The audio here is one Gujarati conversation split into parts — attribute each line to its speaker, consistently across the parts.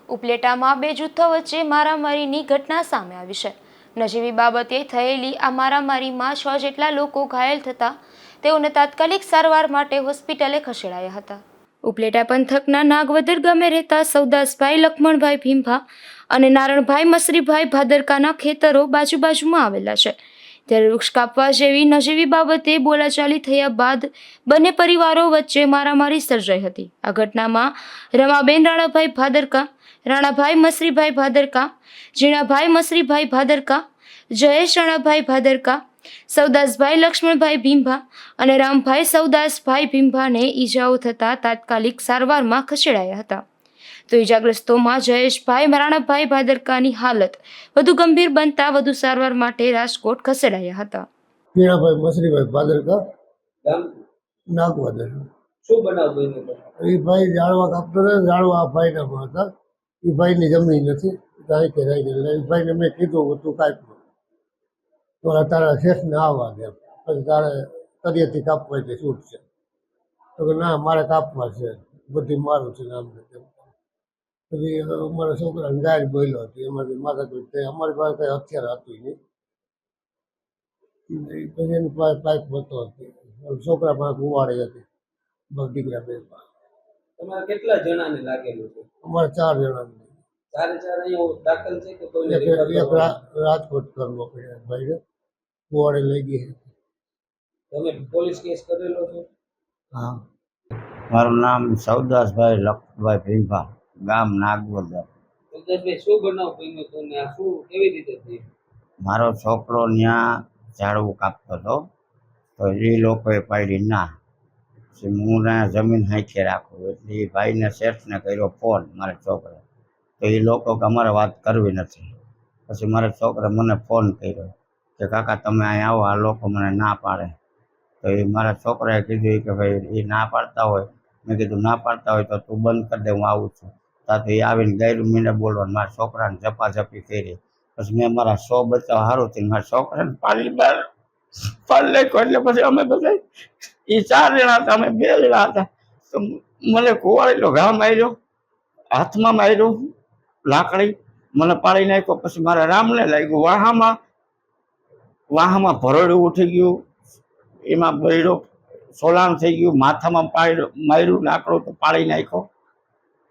Speaker 1: ઉપલેટામાં બે જૂથો વચ્ચે મારામારીની ઘટના સામે આવી છે। નજીવી બાબતે થયેલી આ મારામારીમાં 6 જેટલા લોકો ઘાયલ થતા તેઓને તાત્કાલિક સારવાર માટે હોસ્પિટલે ખસેડાયા હતા। ઉપલેટા પંથકના નાગવદર ગામે રહેતા સૌદાસભાઈ લખમણભાઈ ભીમભા અને નારણભાઈ મસરીભાઈ ભાદરકાના ખેતરો બાજુમાં આવેલા છે। ત્યારે વૃક્ષ કાપવા જેવી નજીવી બાબતે બોલાચાલી થયા બાદ બંને પરિવારો વચ્ચે મારામારી સર્જાઈ હતી। આ ઘટનામાં રમાબેન રાણાભાઈ ભાદરકા, રાણાભાઈ મસરીભાઈ ભાદરકા, જીણાભાઈ મસરીભાઈ ભાદરકા, જયેશ રાણાભાઈ ભાદરકા, સૌદાસભાઈ લક્ષ્મણભાઈ ભીમભા અને રામભાઈ સૌદાસભાઈ ભીમભાને ઈજાઓ થતા તાત્કાલિક સારવારમાં ખસેડાયા હતા। તો ઈજાગ્રસ્તોમાં જયેશભાઈ રાણાભાઈ ભાદરકાની હાલત વધુ ગંભીર બનતા વધુ સારવાર માટે રાજકોટ ખસેડાયા હતા।
Speaker 2: જીણાભાઈ મસરીભાઈ ભાદરકા, નાગવદર।
Speaker 3: શું બનાવ બન્યો?
Speaker 2: એ ભાઈ જાળવા કાપતો હતો, જાળવા આ ભાઈના હતા। એ ભાઈની જમીન નથી, એ ભાઈને મેં કીધું તું કાપ્યું તો તારા શેઠને આવવા દે, પછી તારે કરિયાથી કાપવા એટલે છૂટ છે। તો કે ના મારે કાપવા છે, બધી મારું છે નામ ને તેમ। પછી અમારા છોકરાને ગાય બોલ્યો હતી, એમાંથી માથાકૂટ થઈ। અમારી પાસે કઈ હથિયાર હતું નહીં, પછી એની પાસે પાઇપ હતો, છોકરા પાસે કુવાડી હતી, દીકરા બે।
Speaker 3: તમારે કેટલા જણાને લાગેલું છે?
Speaker 2: અમારે 4 જણા।
Speaker 3: ચારે અહીંયા દાખલ છે કે કોઈને
Speaker 2: એક રાજકોટ કરવો પડે, ભાઈ કુવાડે લઈ ગઈ।
Speaker 3: તમે પોલીસ કેસ કરેલો છે?
Speaker 2: હા।
Speaker 4: મારું નામ સૌદાસભાઈ લખમણભાઈ ભીમભા, ગામ નાગવદર।
Speaker 3: સૌદાસભાઈ, શું બનાવ બન્યો તો ને આ શું કેવી રીતે થયું?
Speaker 4: મારો છોકરો ત્યાં ઝાડવું કાપતો હતો, તો એ લોકોએ પાડી ના, પછી હું ત્યાં જમીન હાંખી રાખું એટલે એ ભાઈને શેઠને કર્યો ફોન મારા છોકરા, તો એ લોકો કે અમારે વાત કરવી નથી। પછી મારા છોકરા મને ફોન કર્યો કે કાકા તમે અહીં આવો, આ લોકો મને ના પાડે। તો એ મારા છોકરાએ કીધું કે ભાઈ એ ના પાડતા હોય, મેં કીધું ના પાડતા હોય તો તું બંધ કરી દે, હું આવું છું। તો એ આવીને ગેરું મીને બોલવાનું, મારા છોકરાને ઝપાઝપી કરી। પછી મેં મારા 100 બચાવ સારું થઈને મારા છોકરાને પાડી બહાર નાખ્યો। એટલે પછી અમે બધા એ 4 જણા હતા, અમે 2 જણા હતા। તો મને કુવાડેલો ઘા માર્યો, હાથમાં માર્યો લાકડી, મને પાડી નાખ્યો। પછી મારા રામને લાગ્યું વાહામાં ભરોડું ઉઠી ગયું, એમાં બૈડો સોલાણ થઈ ગયું, માથામાં માર્યું લાકડું તો પાડી નાખ્યો।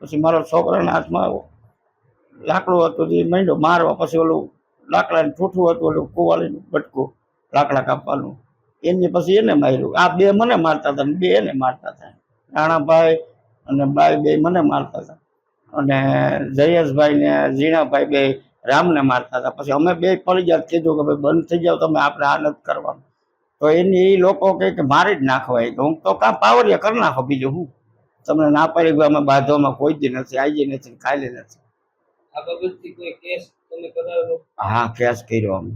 Speaker 4: પછી મારો છોકરાના હાથમાં લાકડું હતું એ માંડ્યો મારવા। પછી ઓલું લાકડાનું ઠૂઠું હતું, ઓલું કુવાડીનું બટકું લાકડા કાપવાનું, એને પછી એને માર્યું। આ 2 મને મારતા હતા ને 2 એને મારતા હતા। રાણાભાઈ અને બાઈ 2 મને મારતા હતા, અને જયેશભાઈ ને જીણાભાઈ 2 રામને મારતા હતા। પછી અમે 2 ફરજિયાત કીધું કે ભાઈ બંધ થઈ જાવ તમે, આપણે આ નથી કરવાનું। તો એની એ લોકો કહે કે મારી જ નાખવાય, તો હું તો કાં પાવરિયા કરી નાખો, બીજું હું તમને ના પાડી ગયો, અમે બાંધવામાં કોઈ દી નથી, આવી નથી, ખાલી નથી।
Speaker 3: આ બાબતથી કોઈ કેસ તમે કરાવેલો?
Speaker 4: હા, કેસ કર્યો અમે।